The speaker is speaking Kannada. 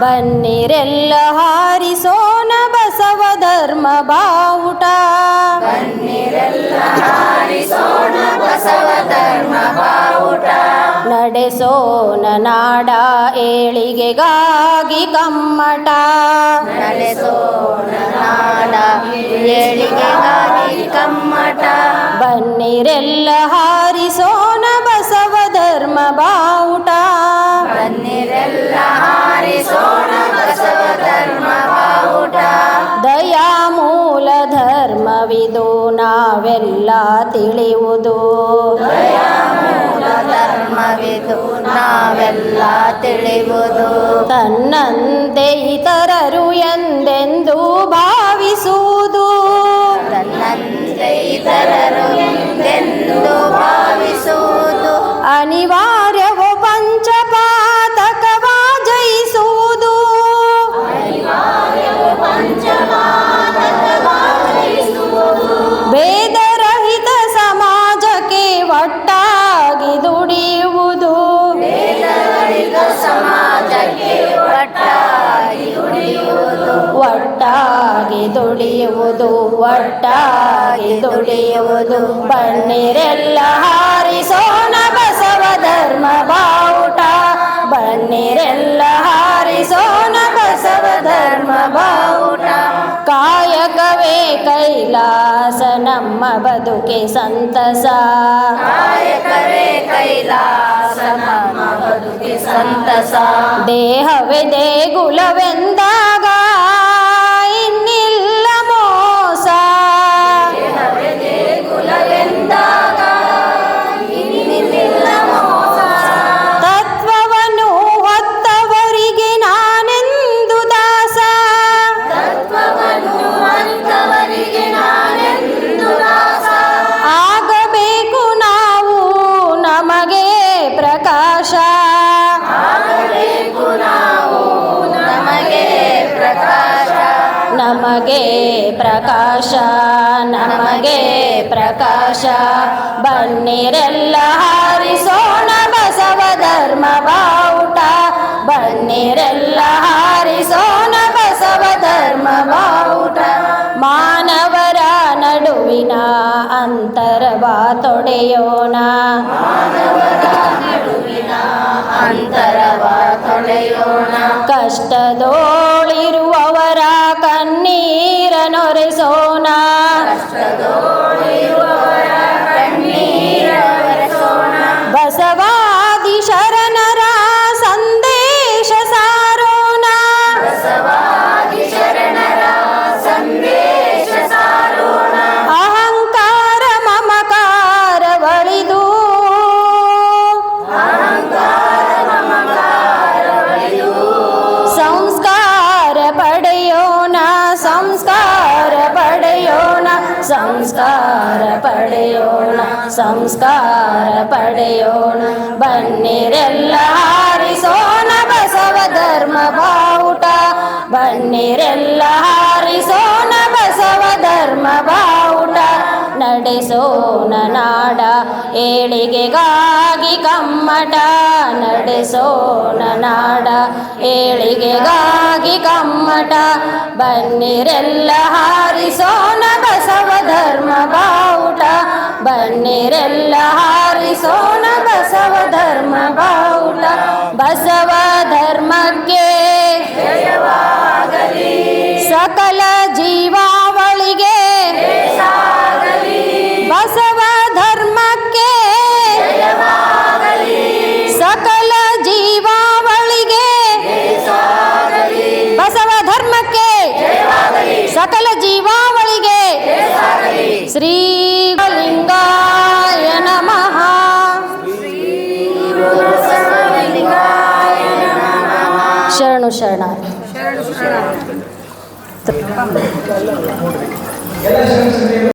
ಬನ್ನಿರೆಲ್ಲ ಹಾರಿಸೋಣ ಬಸವ ಧರ್ಮ ಬಾವುಟ. ಬನ್ನಿರೆಲ್ಲ ಹಾರಿಸೋಣ ಬಸವ ಧರ್ಮ ಬಾವುಟ. ನಡೆಸೋಣ ನಾಡ ಏಳಿಗೆಗಾಗಿ ಕಮ್ಮಟ. ನಡೆಸೋಣ ನಾಡ ಏಳಿಗೆಗಾಗಿ ಕಮ್ಮಟ. ಬನ್ನಿರೆಲ್ಲ ಹಾರಿಸೋಣ ಬಸವ ಧರ್ಮ ಬಾವುಟ. ಬನ್ನಿರೆಲ್ಲ ಹಾರಿಸೋಣ ಬಸವ ಧರ್ಮ ಬಾವುಟ. ದಯಾ ಮೂಲ ಧರ್ಮವಿದು ನಾವೆಲ್ಲ ತಿಳಿಯುವುದು. ದಯಾ ಮೂಲ ಧರ್ಮವಿದು ನಾವೆಲ್ಲ ತಿಳಿಯುವುದು. ತನ್ನಂತೆ ಇತರರು ಎಂದೆಂದು ಭಾವಿಸುವುದು. ತನ್ನಂತೆ ಇತರರು ಎಂದೆಂದು ಭಾವಿಸುವುದು. ಅನಿವಾರ್ಯವೋ ಪಂಚಪಾತಕವ ಜಯಿಸುವುದು. ಭೇದರಹಿತ ಸಮಾಜಕ್ಕೆ ಒಟ್ಟಾಗಿ ದುಡಿಯುವುದು. ಸಮಾಜಕ್ಕೆ ಒಟ್ಟಾಗಿ ದುಡಿಯುವುದು. ಒಟ್ಟಾಗಿ ದುಡಿಯುವುದು. ಒಟ್ಟಾಗಿ ದುಡಿಯುವುದು. ಬನ್ನಿರೆಲ್ಲ ಹಾರಿಸೋಣ ಬಸವ ಧರ್ಮ ಬಾವುಟ. ಬನ್ನಿರೆಲ್ಲ ಹಾರಿಸೋಣ ಬಸವ ಧರ್ಮ ಬಾವುಟ. ಕಾಯಕವೇ ಕೈಲಾಸ ನಮ್ಮ ಬದುಕೆ ಸಂತಸ. ಕಾಯಕವೇ ಕೈಲಾಸ ನಮ್ಮ ಬದುಕೆ ಸಂತಸ. ದೇಹವೇ ದೇಗುಲವೆಂದಾಗ ಇನ್ನಿಲ್ಲ ಮೋಸ. ದೇಹವೇ ದೇಗುಲವೆಂದಾಗ ಇನ್ನಿಲ್ಲ ಮೋಸ. ತತ್ವವನ್ನು ಹೊತ್ತವರಿಗೆ ನಾನೆಂದು ದಾಸ. ತತ್ವವನ್ನು ಅರಿತವರಿಗೆ ನಾನೆಂದು ದಾಸ. ಆಗಬೇಕು ನಾವು ನಮಗೆ ಪ್ರಕಾಶ. ಆಗಬೇಕು ನಾವು ನಮಗೆ ಪ್ರಕಾಶ. ನಮಗೆ ಪ್ರಕಾಶ. ನಮಗೆ ಪ್ರಕಾಶ. ಬನ್ನಿರೆಲ್ಲ ಹಾರಿಸೋಣ ಬಸವ ಧರ್ಮ ಬಾವುಟ. ಬನ್ನಿರೆಲ್ಲ ಹಾರಿಸೋಣ ಬಸವ ಧರ್ಮ ಬಾವುಟ. ಮಾನವರ ನಡುವಿನ ಅಂತರವ ತೊಡೆಯೋಣ. ಅಂತರವ ತೊಳೆಯೋಣ. ಕಷ್ಟದೋಳಿರುವವರ ಕಣ್ಣೀರನೊರೆಸೋಣ. ಕಷ್ಟದೋಳಿರುವವರ ಕಣ್ಣೀರೊರೆಸೋಣ. ಬಸವಾದಿ ಶರಣರ ಸಂದೇಶ ಸಾರೋಣ. ಬಸವಾದಿ ಶರಣರ ಸಂದೇಶ ಸಾರೋಣ. ಅಹಂಕಾರ ಮಮಕಾರ ಬಳಿದು. ಸಂಸ್ಕಾರ ಪಡೆಯೋಣ. ಸಂಸ್ಕಾರ ಪಡೆಯೋಣ. ಸಂಸ್ಕಾರ ಪಡೆಯೋಣ. ಸಂಸ್ಕಾರ ಪಡೆಯೋಣ. ಬನ್ನಿರೆಲ್ಲ ಹಾರಿಸೋಣ ಬಸವ ಧರ್ಮ ಬಾವುಟ. ಬನ್ನಿರೆಲ್ಲ ಹಾರಿಸೋಣ ಬಸವ ಧರ್ಮ ಬಾವುಟ. ನಡೆಸೋಣ ನಾಡ ಏಳಿಗೆಗಾಗಿ ಕಮ್ಮಟ. ನಡೆಸೋಣ ನಾಡ ಏಳಿಗೆಗಾಗಿ ಕಮ್ಮಟ. ಬನ್ನಿರೆಲ್ಲ ಹಾರಿಸೋಣ ಬಸವ ಧರ್ಮ ಬಾವುಟ. ಬನ್ನಿರೆಲ್ಲ ಹಾರಿಸೋಣ ಬಸವ ಧರ್ಮ ಬಾವುಟ. ಬಸವ ಧರ್ಮಕ್ಕೆ ಜಯವಾಗಲಿ. ಸಕಲ ಜೀವಾವಳಿಗೆ. ಬಸವ ಧರ್ಮಕ್ಕೆ ಜಯವಾಗಲಿ. ಸಕಲ ಜೀವಾವಳಿಗೆ. ಬಸವ ಧರ್ಮಕ್ಕೆ ಸಕಲ ಜೀವಾವಳಿಗೆ. ಶ್ರೀ ಲಿಂಗಾಯ ನಮಃ. ಶರಣು ಶರಣಾರ್ಥಿ.